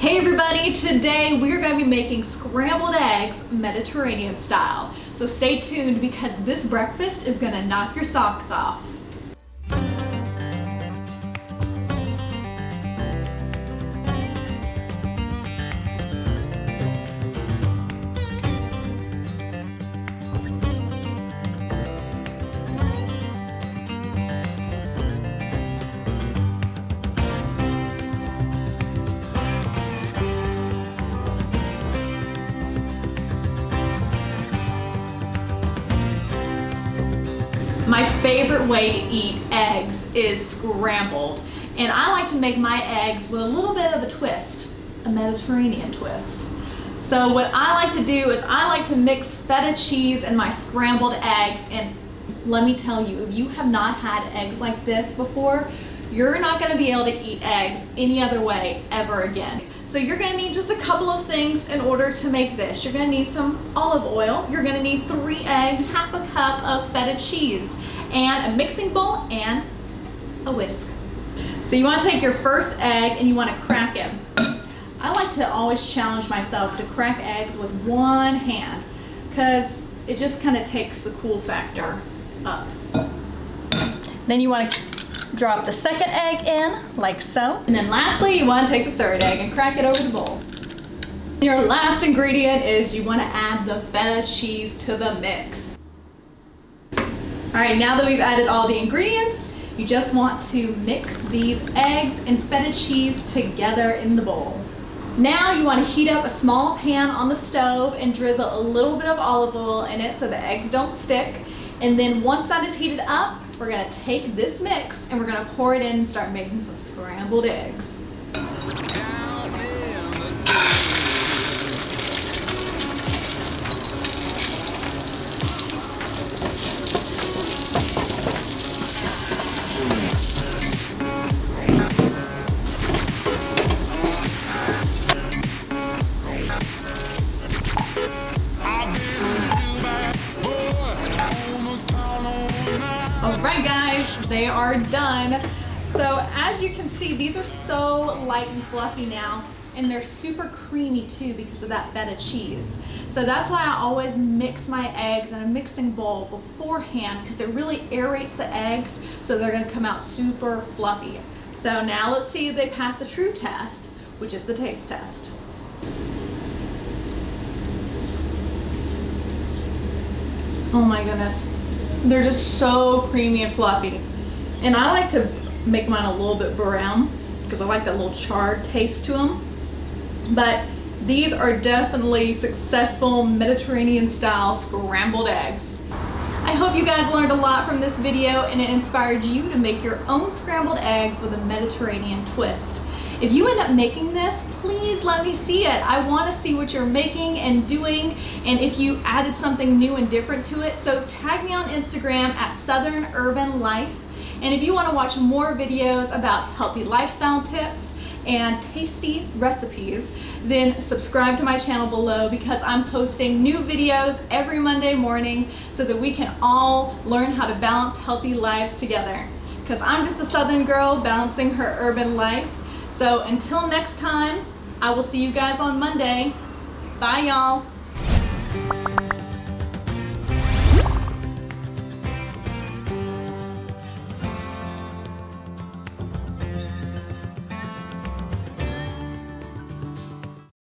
Hey everybody, today we're going to be making scrambled eggs Mediterranean style. So stay tuned because this breakfast is going to knock your socks off. My favorite way to eat eggs is scrambled, and I like to make my eggs with a little bit of a twist, a Mediterranean twist. So what I like to do is I like to mix feta cheese in my scrambled eggs, and let me tell you, if you have not had eggs like this before, you're not going to be able to eat eggs any other way ever again. So you're going to need just a couple of things in order to make this. You're going to need some olive oil, you're going to need 3 eggs, half a cup of feta cheese, and a mixing bowl and a whisk. So you want to take your first egg and you want to crack it. I like to always challenge myself to crack eggs with one hand because it just kind of takes the cool factor up. Then you want to drop the second egg in, like so. And then lastly, you want to take the third egg and crack it over the bowl. Your last ingredient is you want to add the feta cheese to the mix. All right, now that we've added all the ingredients, you just want to mix these eggs and feta cheese together in the bowl. Now you want to heat up a small pan on the stove and drizzle a little bit of olive oil in it so the eggs don't stick. And then once that is heated up, we're going to take this mix and we're going to pour it in and start making some scrambled eggs. Alright guys, they are done. So as you can see, these are so light and fluffy now, and they're super creamy too because of that feta cheese. So that's why I always mix my eggs in a mixing bowl beforehand because it really aerates the eggs so they're going to come out super fluffy. So now let's see if they pass the true test, which is the taste test. Oh my goodness. They're just so creamy and fluffy. And I like to make mine a little bit brown because I like that little charred taste to them. But these are definitely successful Mediterranean style scrambled eggs. I hope you guys learned a lot from this video and it inspired you to make your own scrambled eggs with a Mediterranean twist. If you end up making this, please let me see it. I want to see what you're making and doing, and if you added something new and different to it. So tag me on Instagram at Southern Urban Life. And if you want to watch more videos about healthy lifestyle tips and tasty recipes, then subscribe to my channel below because I'm posting new videos every Monday morning so that we can all learn how to balance healthy lives together. Because I'm just a Southern girl balancing her urban life. So until next time, I will see you guys on Monday. Bye, y'all.